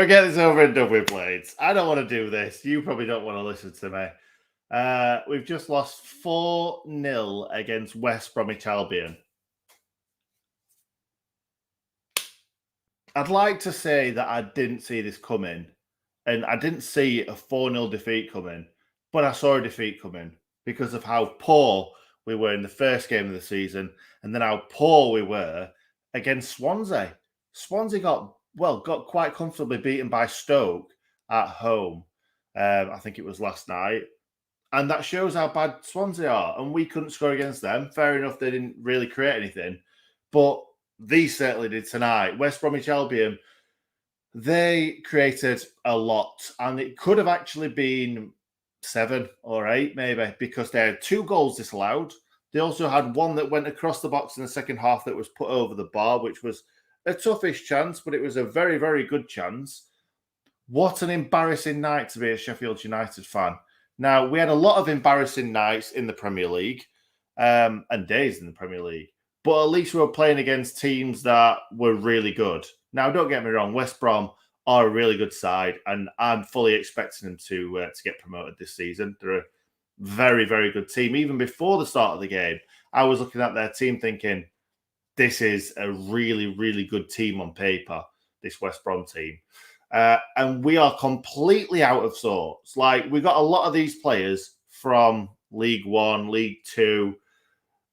we get this over and done with, Blades? I don't want to do this. You probably don't want to listen to me. We've just lost 4-0 against West Bromwich Albion. I'd like to say that I didn't see this coming, and I didn't see a 4-0 defeat coming, but I saw a defeat coming because of how poor we were in the first game of the season, and then how poor we were against Swansea. Swansea got quite comfortably beaten by Stoke at home. I think it was last night. And that shows how bad Swansea are. And we couldn't score against them. Fair enough, they didn't really create anything. But these certainly did tonight. West Bromwich Albion, they created a lot. And it could have actually been 7 or 8, maybe, because they had 2 goals disallowed. They also had one that went across the box in the second half that was put over the bar, which was a toughish chance, but it was a very, very good chance. What an embarrassing night to be a Sheffield United fan. Now, we had a lot of embarrassing nights in the Premier League and days in the Premier League, but at least we were playing against teams that were really good. Now, don't get me wrong, West Brom are a really good side, and I'm fully expecting them to get promoted this season. They're a very, very good team. Even before the start of the game, I was looking at their team thinking, this is a really, really good team on paper, this West Brom team. And we are completely out of sorts. Like, we got a lot of these players from League One, League Two,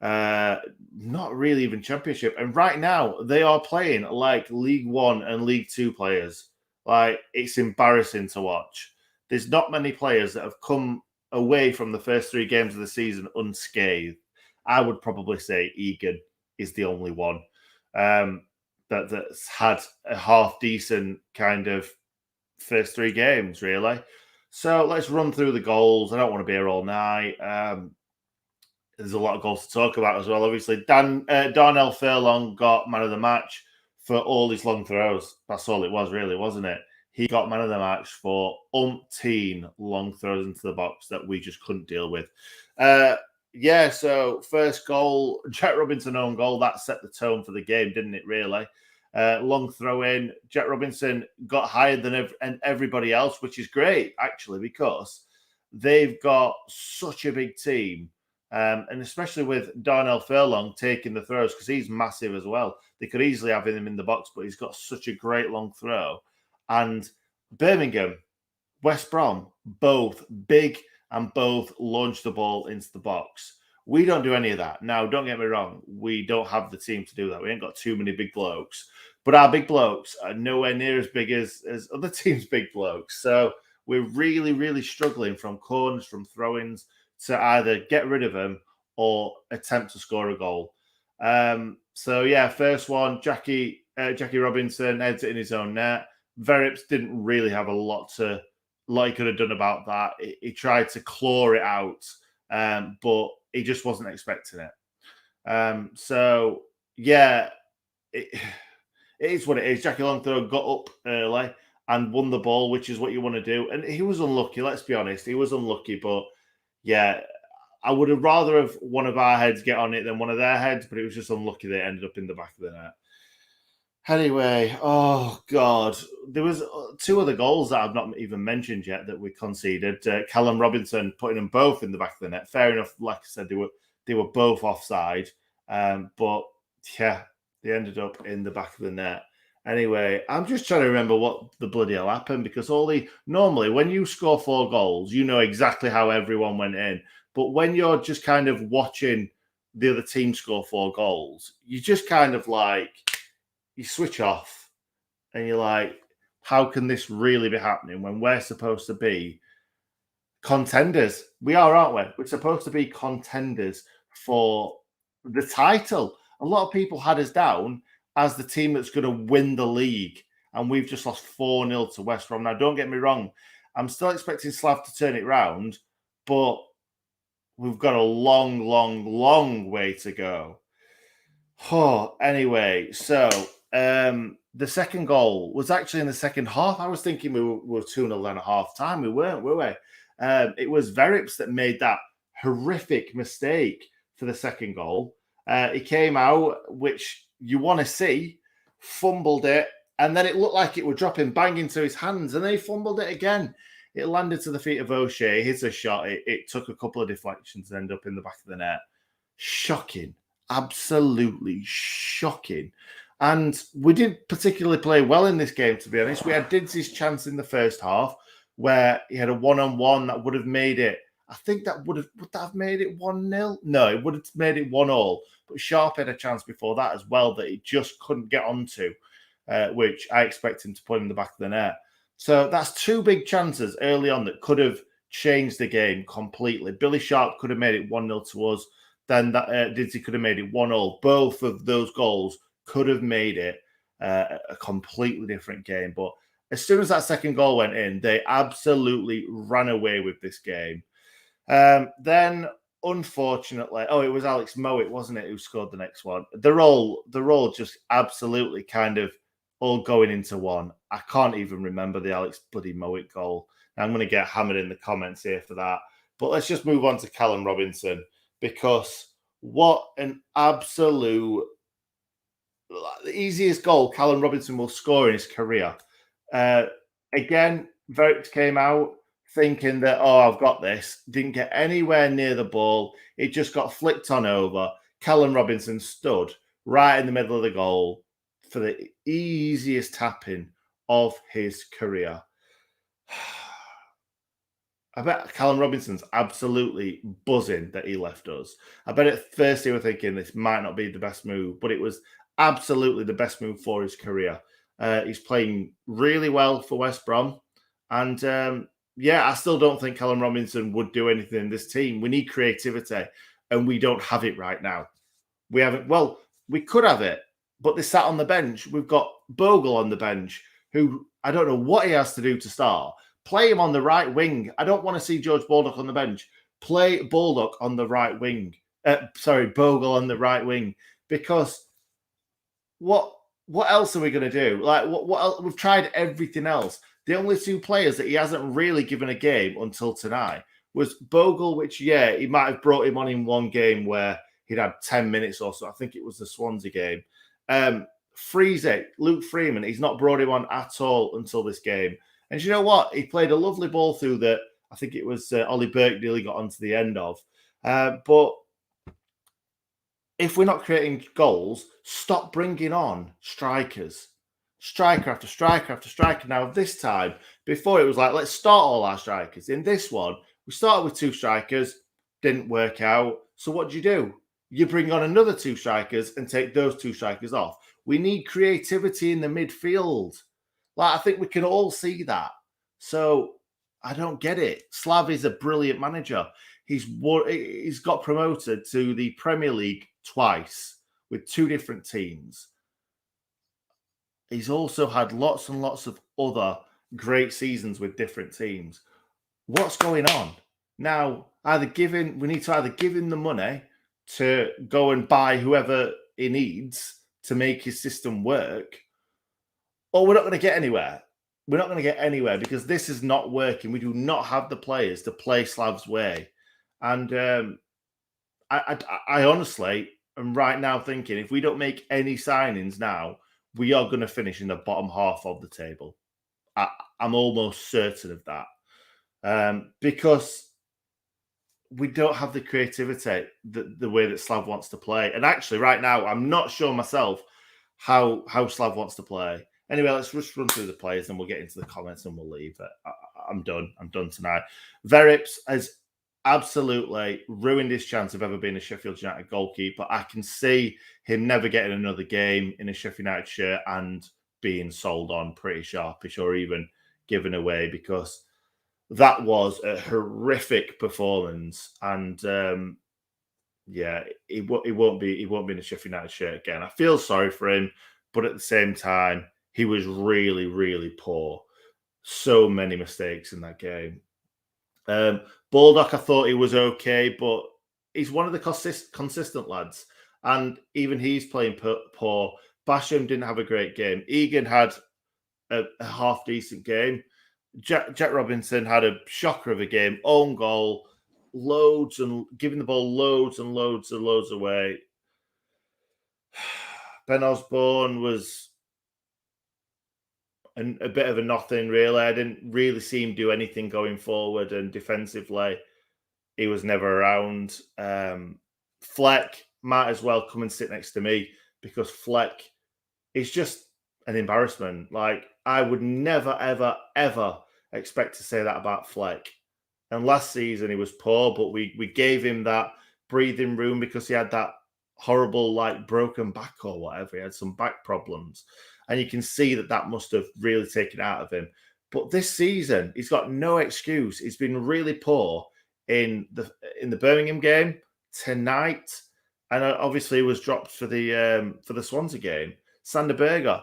not really even Championship. And right now, they are playing like League One and League Two players. Like, it's embarrassing to watch. There's not many players that have come away from the first 3 games of the season unscathed. I would probably say Egan is the only one that's had a half-decent kind of first 3 games, really. So let's run through the goals. I don't want to be here all night. There's a lot of goals to talk about as well. Obviously, Darnell Furlong got man of the match for all his long throws. That's all it was, really, wasn't it? He got man of the match for umpteen long throws into the box that we just couldn't deal with. So first goal, Jack Robinson own goal, that set the tone for the game, didn't it, really? Long throw in. Jack Robinson got higher than everybody else, which is great, actually, because they've got such a big team. And especially with Darnell Furlong taking the throws, because he's massive as well. They could easily have him in the box, but he's got such a great long throw. And Birmingham, West Brom, both big and both launch the ball into the box. We don't do any of that. Now, don't get me wrong. We don't have the team to do that. We ain't got too many big blokes. But our big blokes are nowhere near as big as other teams' big blokes. So we're really, really struggling from corners, from throw-ins, to either get rid of them or attempt to score a goal. First one, Jackie Robinson heads it in his own net. Verrips didn't really have a lot he could have done about that. He tried to claw it out, but he just wasn't expecting it. It is what it is. Jackie Longthrow got up early and won the ball, which is what you want to do. And he was unlucky, let's be honest. He was unlucky, but yeah, I would have rather have one of our heads get on it than one of their heads, but it was just unlucky they ended up in the back of the net. Anyway, oh God, there was 2 other goals that I've not even mentioned yet that we conceded. Callum Robinson putting them both in the back of the net. Fair enough, like I said, they were both offside, but yeah, they ended up in the back of the net. Anyway, I'm just trying to remember what the bloody hell happened, because normally when you score 4 goals, you know exactly how everyone went in. But when you're just kind of watching the other team score 4 goals, you just kind of like, you switch off and you're like, how can this really be happening when we're supposed to be contenders? We are, aren't we? We're supposed to be contenders for the title. A lot of people had us down as the team that's going to win the league, and we've just lost 4-0 to West Brom. Now, don't get me wrong. I'm still expecting Slav to turn it round, but we've got a long, long, long way to go. Anyway, so the second goal was actually in the second half. I was thinking we were 2-0 at half time. We weren't, were we? It was Verrips that made that horrific mistake for the second goal. He came out, which you want to see, fumbled it, And then it looked like it would drop him bang into his hands, and then he fumbled it again. It landed to the feet of O'Shea, hits a shot. It took a couple of deflections and ended up in the back of the net. Shocking. Absolutely shocking. And we didn't particularly play well in this game, to be honest. We had Didsey's chance in the first half where he had a one-on-one that would have made it. I think would that have made it 1-0? No, it would have made it 1-1. But Sharp had a chance before that as well that he just couldn't get onto, which I expect him to put in the back of the net. So that's two big chances early on that could have changed the game completely. Billy Sharp could have made it 1-0 to us. Then Didsey could have made it 1-0. Both of those goals could have made it a completely different game. But as soon as that second goal went in, they absolutely ran away with this game. Then, unfortunately, it was Alex Mowat, wasn't it, who scored the next one? They're all just absolutely kind of all going into one. I can't even remember the Alex bloody Mowat goal. I'm going to get hammered in the comments here for that. But let's just move on to Callum Robinson, because what an absolute... the easiest goal Callum Robinson will score in his career. Again, Verrips came out thinking that, I've got this. Didn't get anywhere near the ball. It just got flicked on over. Callum Robinson stood right in the middle of the goal for the easiest tapping of his career. I bet Callum Robinson's absolutely buzzing that he left us. I bet at first he was thinking this might not be the best move, but it was absolutely the best move for his career. He's playing really well for West Brom. And I still don't think Callum Robinson would do anything in this team. We need creativity, and we don't have it right now. We haven't. Well, we could have it, but they sat on the bench. We've got Bogle on the bench, who I don't know what he has to do to start. Play him on the right wing. I don't want to see George Baldock on the bench. Play Baldock on the right wing. Bogle on the right wing. Because what else are we going to do? Like, what else? We've tried everything else. The only two players that he hasn't really given a game until tonight was Bogle, which, he might have brought him on in one game where he'd had 10 minutes or so. I think it was the Swansea game. Luke Freeman, he's not brought him on at all until this game. And you know what? He played a lovely ball through that. I think it was Ollie Burke nearly got onto the end of. But if we're not creating goals, stop bringing on strikers. Striker after striker after striker. Now, this time, before it was like, let's start all our strikers. In this one, we started with two strikers, didn't work out. So what do? You bring on another two strikers and take those two strikers off. We need creativity in the midfield. Like, I think we can all see that. So I don't get it. Slav is a brilliant manager. He's got promoted to the Premier League twice with two different teams. He's also had lots and lots of other great seasons with different teams. What's going on? Now, we need to either give him the money to go and buy whoever he needs to make his system work, or we're not going to get anywhere. We're not going to get anywhere because this is not working. We do not have the players to play Slav's way. And I honestly am right now thinking if we don't make any signings now, we are going to finish in the bottom half of the table. I'm almost certain of that. Because we don't have the creativity the way that Slav wants to play. And actually, right now, I'm not sure myself how Slav wants to play. Anyway, let's just run through the players and we'll get into the comments and we'll leave it. I'm done. I'm done tonight. Verrips has absolutely ruined his chance of ever being a Sheffield United goalkeeper. I can see him never getting another game in a Sheffield United shirt and being sold on pretty sharpish or even given away, because that was a horrific performance. And he won't be in a Sheffield United shirt again. I feel sorry for him, but at the same time, he was really, really poor. So many mistakes in that game. Baldock, I thought he was okay, but he's one of the consistent lads. And even he's playing poor. Basham didn't have a great game. Egan had a half-decent game. Jack Robinson had a shocker of a game. Own goal, loads and giving the ball loads and loads and loads away. Ben Osborne was a bit of a nothing, really. I didn't really see him do anything going forward, and defensively, he was never around. Fleck might as well come and sit next to me because Fleck is just an embarrassment. Like, I would never, ever, ever expect to say that about Fleck. And last season he was poor, but we gave him that breathing room because he had that horrible, like, broken back or whatever. He had some back problems, and you can see that that must have really taken it out of him. But this season, he's got no excuse. He's been really poor in the Birmingham game tonight, and obviously he was dropped for the Swansea game. Sander Berger,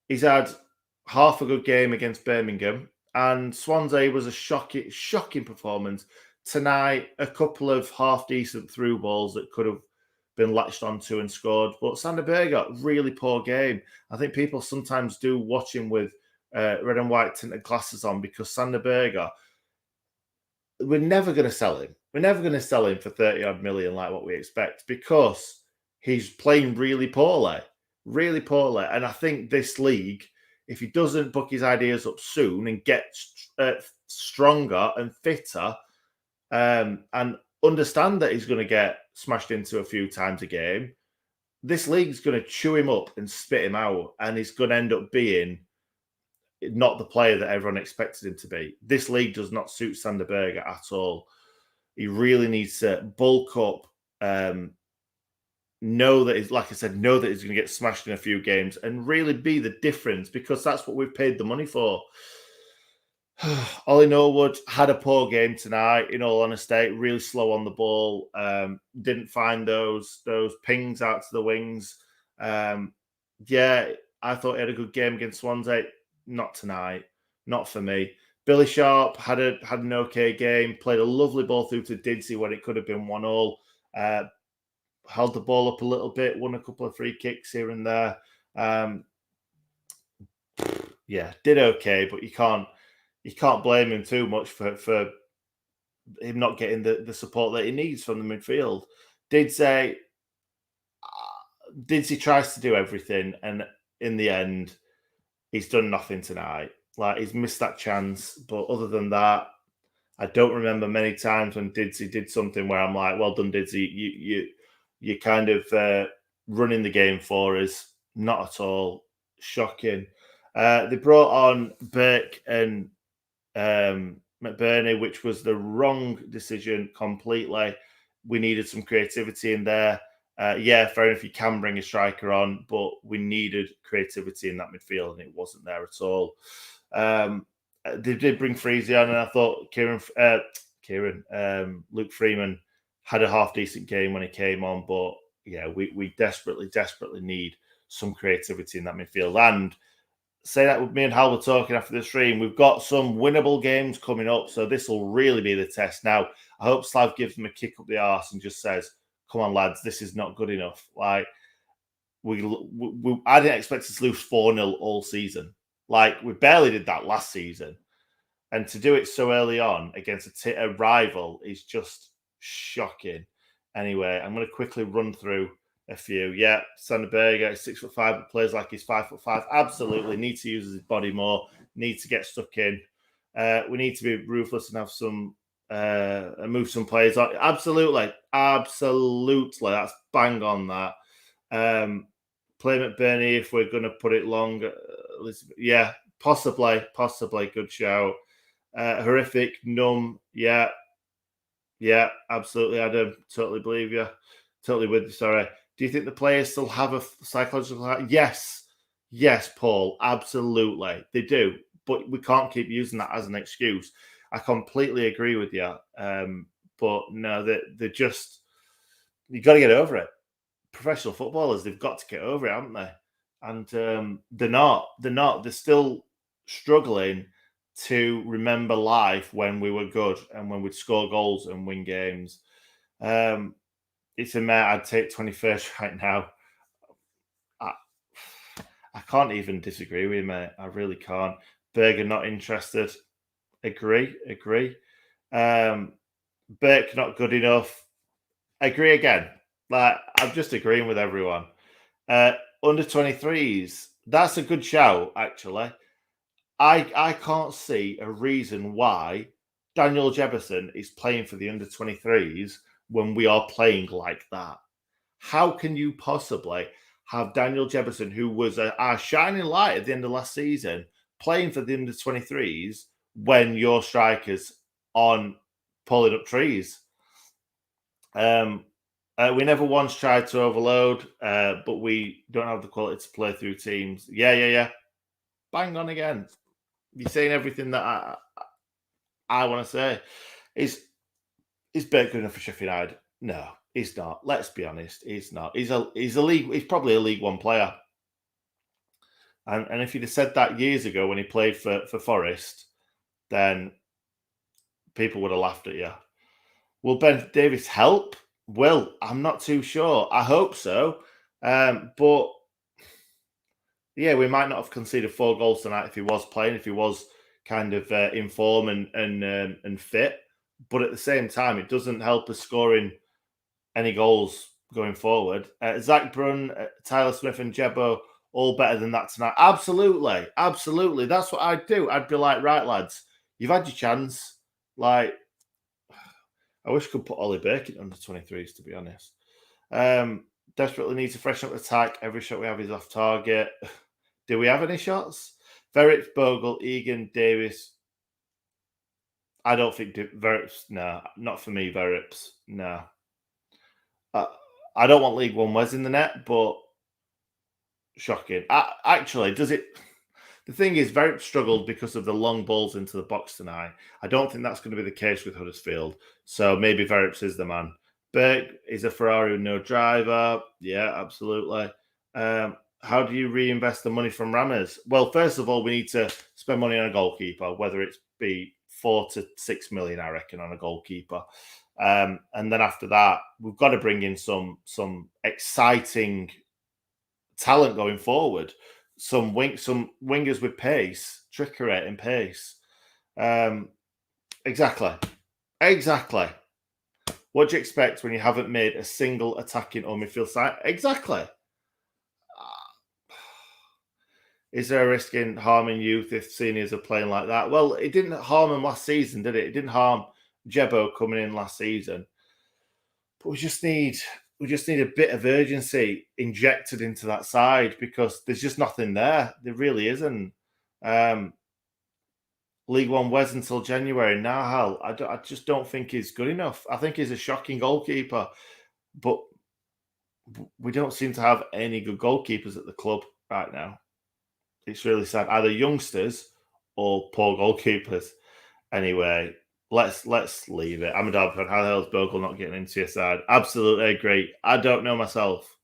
he's had half a good game against Birmingham, and Swansea was a shocking performance. Tonight, a couple of half-decent through balls that could have been latched onto and scored. But Sander Berger, really poor game. I think people sometimes do watch him with red and white tinted glasses on because Sander Berger, we're never going to sell him. We're never going to sell him for 30-odd million like what we expect because he's playing really poorly. Really poorly. And I think this league, if he doesn't book his ideas up soon and get stronger and fitter, and understand that he's going to get smashed into a few times a game, this league's going to chew him up and spit him out, and he's going to end up being not the player that everyone expected him to be. This league does not suit Sander Berger at all. He really needs to bulk up, know that he's, like I said, know that he's going to get smashed in a few games and really be the difference because that's what we've paid the money for. Ollie Norwood had a poor game tonight, in all honesty, really slow on the ball. Didn't find those pings out to the wings. Yeah, I thought he had a good game against Swansea. Not tonight, not for me. Billy Sharp had an okay game, played a lovely ball through to Didsey when it could have been 1-1. Held the ball up a little bit, won a couple of free kicks here and there. Yeah, did okay, but you can't blame him too much for him not getting the support that he needs from the midfield. Didsey tries to do everything, and in the end, he's done nothing tonight. Like, he's missed that chance, but other than that, I don't remember many times when Didsey did something where I'm like, well done, Didsey. You kind of running the game for us. Not at all. Shocking. They brought on Burke and McBurney, which was the wrong decision completely. We needed some creativity in there. Yeah, fair enough, you can bring a striker on, but we needed creativity in that midfield, and it wasn't there at all. They did bring Freezy on, and I thought Luke Freeman had a half-decent game when he came on, but yeah, we desperately need some creativity in that midfield. And say that with me and Hal were talking after the stream, we've got some winnable games coming up, so this will really be the test. Now, I hope Slav gives them a kick up the arse and just says, come on, lads, this is not good enough. Like, I didn't expect us to lose 4-0 all season. Like, we barely did that last season. And to do it so early on against a rival is just shocking. Anyway, I'm going to quickly run through a few. Yeah, Sander Berger is 6'5", but plays like he's 5'5". Absolutely. Need to use his body more. Need to get stuck in. We need to be ruthless and have some move some players on. Absolutely. That's bang on that. Play McBurney if we're going to put it long. Yeah, possibly. Good shout. Horrific, numb. Yeah, absolutely, Adam. Totally believe you. Totally with you. Sorry. Do you think the players still have a psychological? Yes, Paul. Absolutely, they do. But we can't keep using that as an excuse. I completely agree with you. But no, they're just, you got to get over it. Professional footballers, they've got to get over it, haven't they? And they're not. They're still struggling to remember life when we were good and when we'd score goals and win games. It's a mate, I'd take 21st right now. I can't even disagree with you, mate. I really can't. Berger not interested. Agree. Burke not good enough. Agree again. Like, I'm just agreeing with everyone. Under 23s, That's a good shout, actually. I can't see a reason why Daniel Jefferson is playing for the under 23s when we are playing like that. How can you possibly have Daniel Jefferson, who was our shining light at the end of last season, playing for the under 23s when your strikers on pulling up trees? We never once tried to overload, but we don't have the quality to play through teams. Yeah. Bang on again. You're saying everything that I want to say. Is Bert good enough for Sheffield United? No, he's not. Let's be honest, he's not. He's a league. He's probably a League One player. And if you'd have said that years ago when he played for Forest, then people would have laughed at you. Will Ben Davies help? Well, I'm not too sure. I hope so. But yeah, we might not have conceded 4 goals tonight if he was playing, if he was kind of in form and fit. But at the same time, it doesn't help us scoring any goals going forward. Zach Brunn, Tyler Smith, and Jebo all better than that tonight. Absolutely, absolutely. That's what I'd do. I'd be like, right, lads, you've had your chance. Like, I wish I could put Ollie Burke under 23s, to be honest. Desperately need to freshen up the attack. Every shot we have is off target. Do we have any shots? Verrips, Bogle, Egan, Davis. I don't think Verrips. No, not for me. Verrips. No. I don't want League One Wes in the net, but shocking. Actually, does it? The thing is, Verrips struggled because of the long balls into the box tonight. I don't think that's going to be the case with Huddersfield. So maybe Verrips is the man. Burke is a Ferrari with no driver. Yeah, absolutely. How do you reinvest the money from Rammers? Well, first of all, we need to spend money on a goalkeeper, whether it be 4 to 6 million, I reckon, on a goalkeeper. And then after that, we've got to bring in some exciting talent going forward. Some wingers with pace, trickery and pace. Exactly. What do you expect when you haven't made a single attacking or midfield side? Exactly. Is there a risk in harming youth if seniors are playing like that? Well, it didn't harm them last season, did it? It didn't harm Jebo coming in last season. But we just need a bit of urgency injected into that side because there's just nothing there. There really isn't. League One Wes until January. Now, I just don't think he's good enough. I think he's a shocking goalkeeper, but we don't seem to have any good goalkeepers at the club right now. It's really sad. Either youngsters or poor goalkeepers. Anyway, let's leave it. I'm a dog fan. How the hell is Bogle not getting into your side? Absolutely agree. I don't know myself.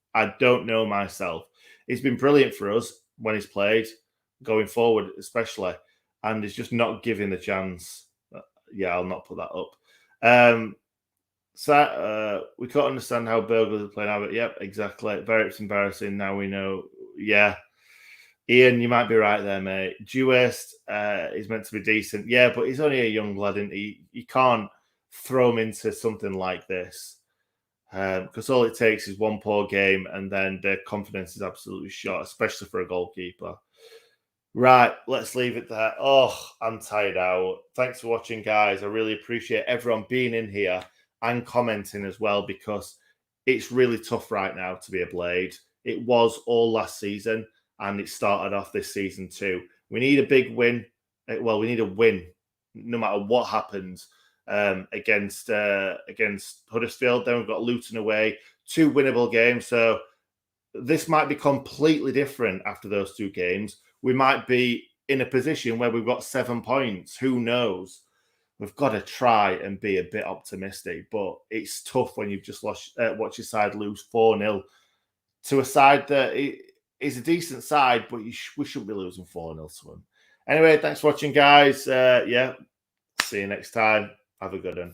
He's been brilliant for us when he's played, going forward especially, and he's just not giving the chance. Yeah, I'll not put that up. So we can't understand how Bogle is playing out, but yep, exactly. Very embarrassing. Now we know. Yeah. Ian, you might be right there, mate. Dewhurst is meant to be decent. Yeah, but he's only a young lad, and you can't throw him into something like this. Because all it takes is one poor game, and then their confidence is absolutely shot, especially for a goalkeeper. Right, let's leave it there. Oh, I'm tired out. Thanks for watching, guys. I really appreciate everyone being in here and commenting as well, because it's really tough right now to be a Blade. It was all last season, and it started off this season too. We need a big win. Well, we need a win, no matter what happens against Huddersfield. Then we've got Luton away, 2 winnable games. So this might be completely different after those 2 games. We might be in a position where we've got 7 points. Who knows? We've got to try and be a bit optimistic, but it's tough when you've just watched your side lose 4-0 to a side that is a decent side, but we shouldn't be losing 4-0 to them. Anyway, thanks for watching, guys. Yeah, see you next time. Have a good one.